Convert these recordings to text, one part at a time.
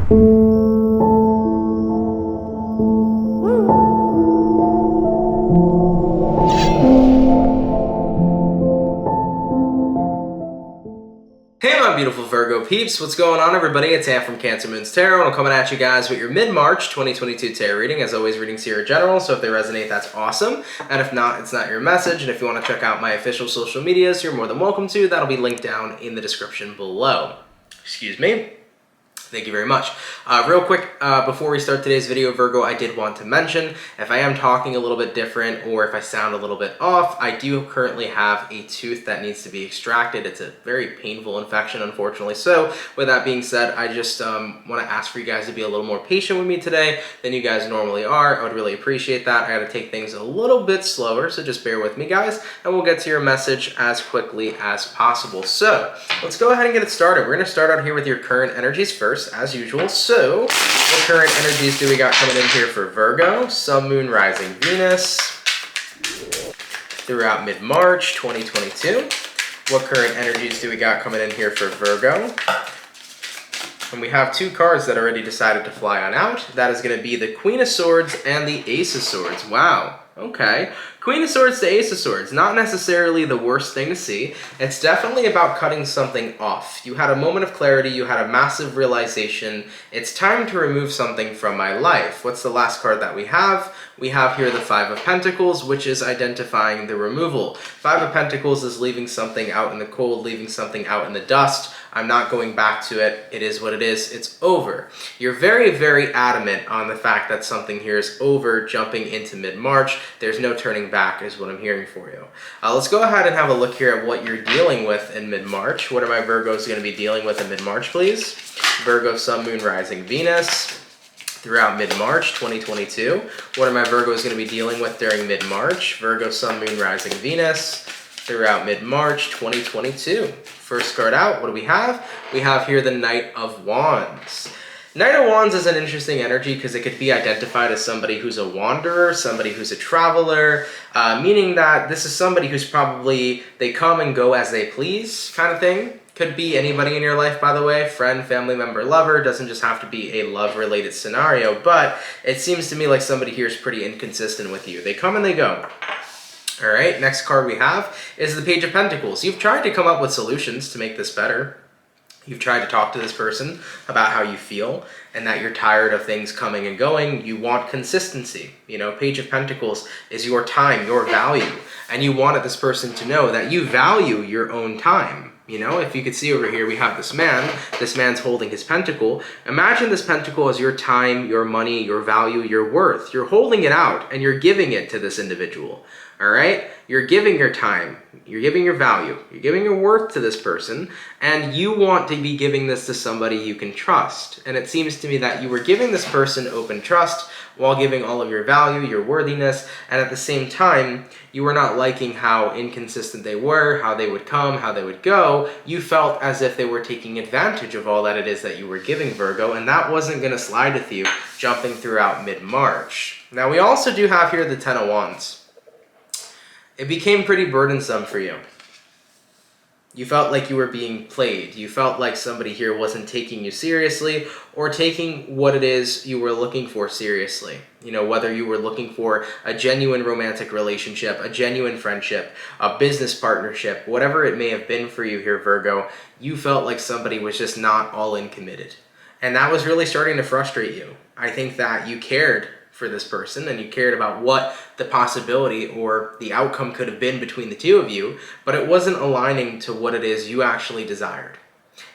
Hey my beautiful Virgo peeps, what's going on everybody? It's Am from CancerMoonsTarot, and I'm coming at you guys with your mid-March 2022 tarot reading. As always, readings here are general, so if they resonate, that's awesome. And if not, it's not your message. And if you want to check out my official social medias, you're more than welcome to. That'll be linked down in the description below. Excuse me. Thank you very much. Real quick, before we start today's video, Virgo, I did want to mention, if I am talking a little bit different or if I sound a little bit off, I do currently have a tooth that needs to be extracted. It's a very painful infection, unfortunately. So with that being said, I just want to ask for you guys to be a little more patient with me today than you guys normally are. I would really appreciate that. I got to take things a little bit slower, so just bear with me, guys, and we'll get to your message as quickly as possible. So let's go ahead and get it started. We're going to start out here with your current energies first, as usual. So what current energies do we got coming in here for Virgo, Sun, Moon, Rising, Venus throughout mid-March 2022? What current energies do we got coming in here for Virgo? And we have two cards that already decided to fly on out. That is going to be the Queen of Swords and the Ace of Swords. Wow. Okay. Queen of Swords to Ace of Swords, not necessarily the worst thing to see. It's definitely about cutting something off. You had a moment of clarity, you had a massive realization. It's time to remove something from my life. What's the last card that we have? We have here the Five of Pentacles, which is identifying the removal. Five of Pentacles is leaving something out in the cold, leaving something out in the dust. I'm not going back to it. It is what it is. It's over. You're very, very adamant on the fact that something here is over, jumping into mid-March. There's no turning back is what I'm hearing for you. Let's go ahead and have a look here at what you're dealing with in mid-March. What are my Virgos going to be dealing with in mid-March, please? Virgo, Sun, Moon, Rising, Venus throughout mid-March 2022. What are my Virgos going to be dealing with during mid-March? Virgo, Sun, Moon, Rising, Venus throughout mid-March 2022. First card out, what do we have? We have here the Knight of Wands. Knight of Wands is an interesting energy because it could be identified as somebody who's a wanderer, somebody who's a traveler, meaning that this is somebody who's probably, they come and go as they please kind of thing. Could be anybody in your life, by the way, friend, family member, lover. Doesn't just have to be a love-related scenario, but it seems to me like somebody here is pretty inconsistent with you. They come and they go. All right, next card we have is the Page of Pentacles. You've tried to come up with solutions to make this better. You've tried to talk to this person about how you feel and that you're tired of things coming and going. You want consistency. You know, Page of Pentacles is your time, your value. And you wanted this person to know that you value your own time. You know, if you could see over here, we have this man. This man's holding his pentacle. Imagine this pentacle as your time, your money, your value, your worth. You're holding it out and you're giving it to this individual. All right? You're giving your time. You're giving your value. You're giving your worth to this person. And you want to be giving this to somebody you can trust. And it seems to me that you were giving this person open trust while giving all of your value, your worthiness, and at the same time, you were not liking how inconsistent they were, how they would come, how they would go. You felt as if they were taking advantage of all that it is that you were giving, Virgo, and that wasn't going to slide with you jumping throughout mid-March. Now, we also do have here the Ten of Wands. It became pretty burdensome for you. You felt like you were being played. You felt like somebody here wasn't taking you seriously or taking what it is you were looking for seriously. You know, whether you were looking for a genuine romantic relationship, a genuine friendship, a business partnership, whatever it may have been for you here, Virgo, you felt like somebody was just not all in committed. And that was really starting to frustrate you. I think that you cared for this person and you cared about what the possibility or the outcome could have been between the two of you, but it wasn't aligning to what it is you actually desired.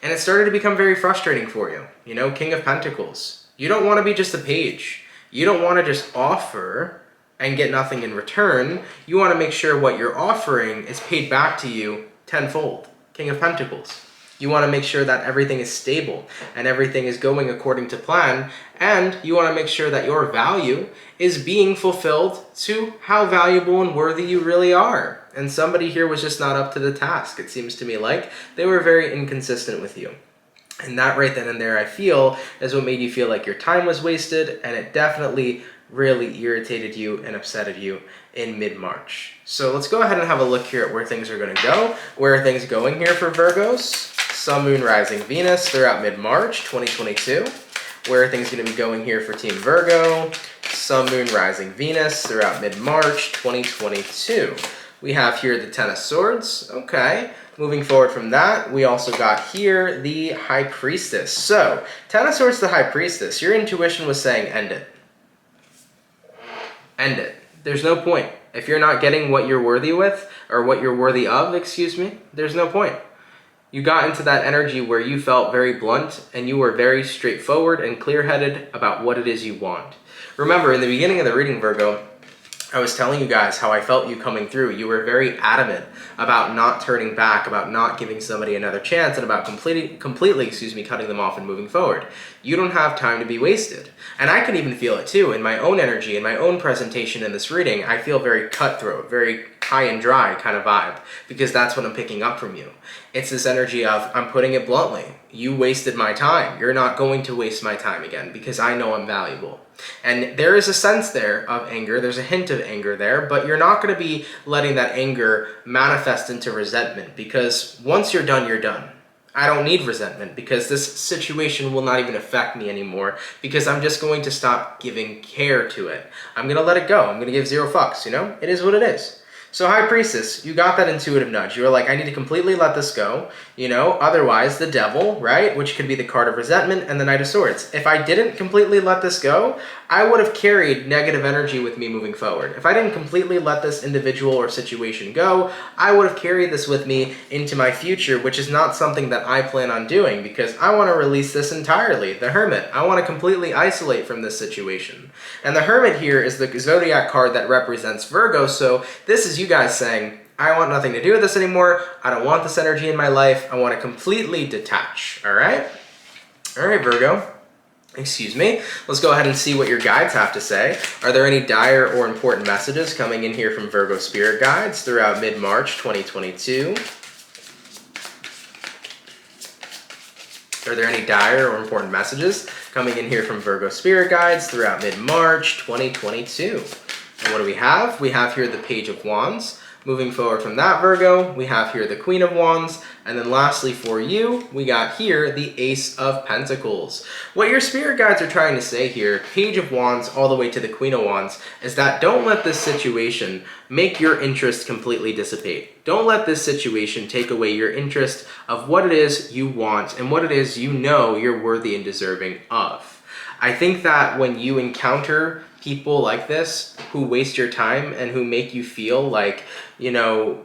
And it started to become very frustrating for you. You know, King of Pentacles. You don't want to be just a page. You don't want to just offer and get nothing in return. You want to make sure what you're offering is paid back to you tenfold. King of Pentacles. You want to make sure that everything is stable and everything is going according to plan, and you want to make sure that your value is being fulfilled to how valuable and worthy you really are. And somebody here was just not up to the task. It seems to me like they were very inconsistent with you. And that right then and there, I feel, is what made you feel like your time was wasted, and it definitely really irritated you and upsetted you in mid-March. So let's go ahead and have a look here at where things are going to go. Where are things going here for Virgos? Sun, Moon, Rising, Venus throughout mid-March 2022. where are things going to be going here for Team Virgo? Sun, Moon, Rising, Venus throughout mid-March 2022. We have here the Ten of Swords. Okay. Moving forward from that, we also got here the High Priestess. So, Ten of Swords, the High Priestess. Your intuition was saying end it. End it. There's no point. If you're not getting what you're worthy with, or what you're worthy of, excuse me, there's no point. You got into that energy where you felt very blunt and you were very straightforward and clear-headed about what it is you want. Remember, in the beginning of the reading, Virgo, I was telling you guys how I felt you coming through. You were very adamant about not turning back, about not giving somebody another chance, and about completely, cutting them off and moving forward. You don't have time to be wasted. And I can even feel it too in my own energy, in my own presentation in this reading. I feel very cutthroat, very high and dry kind of vibe, because that's what I'm picking up from you. It's this energy of, I'm putting it bluntly, you wasted my time. You're not going to waste my time again because I know I'm valuable. And there is a sense there of anger, there's a hint of anger there, but you're not going to be letting that anger manifest into resentment, because once you're done, you're done. I don't need resentment because this situation will not even affect me anymore, because I'm just going to stop giving care to it. I'm going to let it go. I'm going to give zero fucks, you know? It is what it is. So High Priestess, you got that intuitive nudge. You were like, I need to completely let this go, you know, otherwise the Devil, right, which could be the card of resentment, and the Knight of Swords. If I didn't completely let this go, I would have carried negative energy with me moving forward. If I didn't completely let this individual or situation go, I would have carried this with me into my future, which is not something that I plan on doing, because I want to release this entirely. The Hermit. I want to completely isolate from this situation. And the Hermit here is the zodiac card that represents Virgo, so this is you guys saying, I want nothing to do with this anymore. I don't want this energy in my life. I want to completely detach. All right? All right, Virgo. Excuse me. Let's go ahead and see what your guides have to say. Are there any dire or important messages coming in here from Virgo Spirit Guides throughout mid-March 2022? Are there any dire or important messages coming in here from Virgo Spirit Guides throughout mid-March 2022? And what do we have? We have here the Page of Wands. Moving forward from that, Virgo, we have here the Queen of Wands. And then lastly for you, we got here the Ace of Pentacles. What your spirit guides are trying to say here, Page of Wands all the way to the Queen of Wands, is that don't let this situation make your interest completely dissipate. Don't let this situation take away your interest of what it is you want and what it is you know you're worthy and deserving of. I think that when you encounter people like this who waste your time and who make you feel like, you know,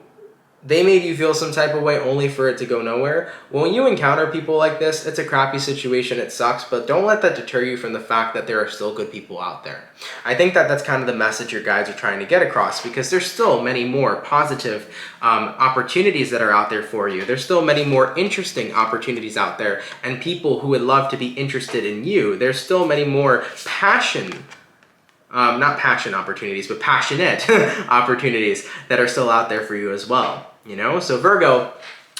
they made you feel some type of way only for it to go nowhere. When you encounter people like this, it's a crappy situation, it sucks, but don't let that deter you from the fact that there are still good people out there. I think that that's kind of the message your guides are trying to get across, because there's still many more positive opportunities that are out there for you. There's still many more interesting opportunities out there and people who would love to be interested in you. There's still many more not passion opportunities, but passionate opportunities that are still out there for you as well, you know? So Virgo,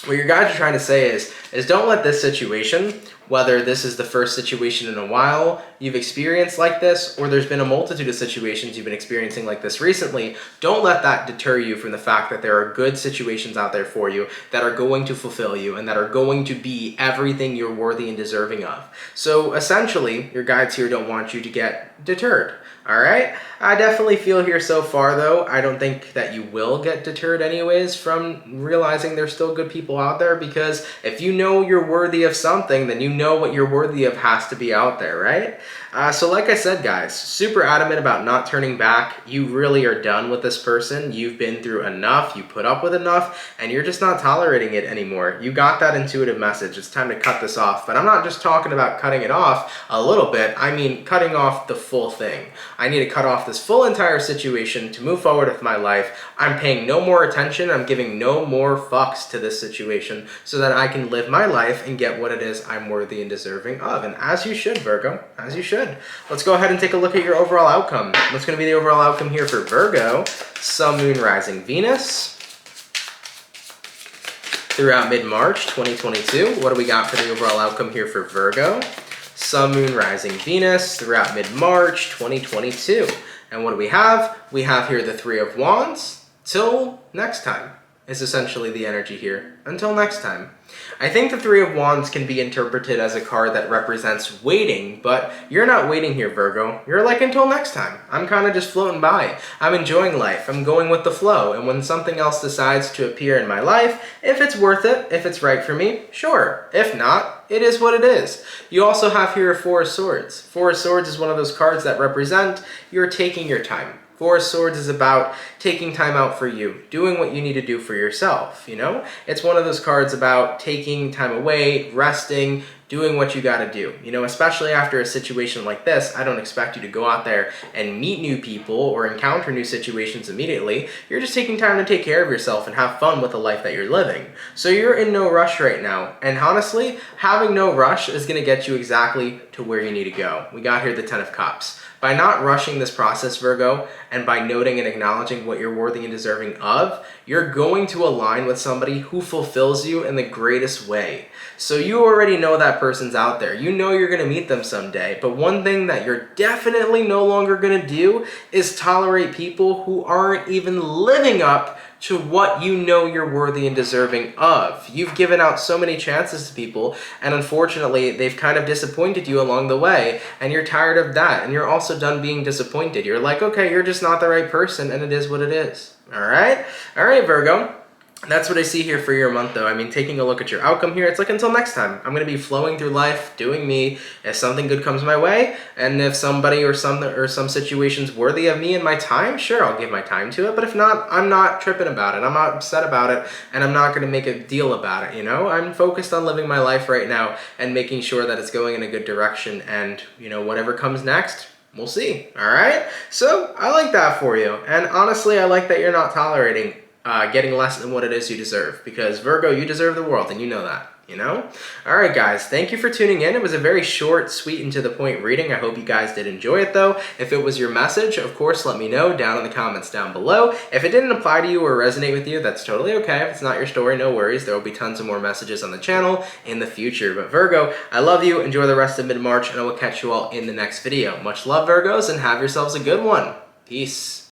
what your guides are trying to say is don't let this situation, whether this is the first situation in a while you've experienced like this, or there's been a multitude of situations you've been experiencing like this recently, don't let that deter you from the fact that there are good situations out there for you that are going to fulfill you and that are going to be everything you're worthy and deserving of. So essentially, your guides here don't want you to get deterred. All right, I definitely feel here so far, though, I don't think that you will get deterred anyways from realizing there's still good people out there, because if you know you're worthy of something, then you know what you're worthy of has to be out there, right? So like I said, guys, super adamant about not turning back. You really are done with this person. You've been through enough. You put up with enough, and you're just not tolerating it anymore. You got that intuitive message. It's time to cut this off. But I'm not just talking about cutting it off a little bit. I mean cutting off the full thing. I need to cut off this full entire situation to move forward with my life. I'm paying no more attention. I'm giving no more fucks to this situation so that I can live my life and get what it is I'm worthy and deserving of. And as you should, Virgo, as you should. Let's go ahead and take a look at your overall outcome. What's going to be the overall outcome here for Virgo? Sun, Moon, Rising, Venus throughout mid-March 2022. What do we got for the overall outcome here for Virgo? Sun, Moon, Rising, Venus throughout mid-March 2022. And what do we have? We have here the Three of Wands. Till next time. is essentially the energy here. Until next time. I think the Three of Wands can be interpreted as a card that represents waiting, but you're not waiting here, Virgo. You're like, until next time. I'm kind of just floating by. I'm enjoying life. I'm going with the flow. And when something else decides to appear in my life, if it's worth it, if it's right for me, sure. If not, it is what it is. You also have here a Four of Swords. Four of Swords is one of those cards that represent you're taking your time. Four of Swords is about taking time out for you, doing what you need to do for yourself, you know? It's one of those cards about taking time away, resting, doing what you gotta do. You know, especially after a situation like this, I don't expect you to go out there and meet new people or encounter new situations immediately. You're just taking time to take care of yourself and have fun with the life that you're living. So you're in no rush right now. And honestly, having no rush is gonna get you exactly to where you need to go. We got here the Ten of Cups. By not rushing this process, Virgo, and by noting and acknowledging what you're worthy and deserving of, you're going to align with somebody who fulfills you in the greatest way. So you already know that person's out there. You know you're going to meet them someday. But one thing that you're definitely no longer going to do is tolerate people who aren't even living up to what you know you're worthy and deserving of. You've given out so many chances to people, and unfortunately, they've kind of disappointed you along the way, and you're tired of that, and you're also done being disappointed. You're like, okay, you're just not the right person, and it is what it is. All right, Virgo. That's what I see here for your month, though. I mean, taking a look at your outcome here, it's like, until next time. I'm going to be flowing through life, doing me. If something good comes my way, and if somebody or some situation's worthy of me and my time, sure, I'll give my time to it. But if not, I'm not tripping about it. I'm not upset about it, and I'm not going to make a deal about it, you know? I'm focused on living my life right now and making sure that it's going in a good direction, and, you know, whatever comes next, we'll see, all right? So, I like that for you. And honestly, I like that you're not tolerating getting less than what it is you deserve, because Virgo, you deserve the world, and you know that, you know? All right, guys, thank you for tuning in. It was a very short, sweet, and to the point reading. I hope you guys did enjoy it, though. If it was your message, of course, let me know down in the comments down below. If it didn't apply to you or resonate with you, that's totally okay. If it's not your story, no worries. There will be tons of more messages on the channel in the future. But Virgo, I love you. Enjoy the rest of mid-March, and I will catch you all in the next video. Much love, Virgos, and have yourselves a good one. Peace.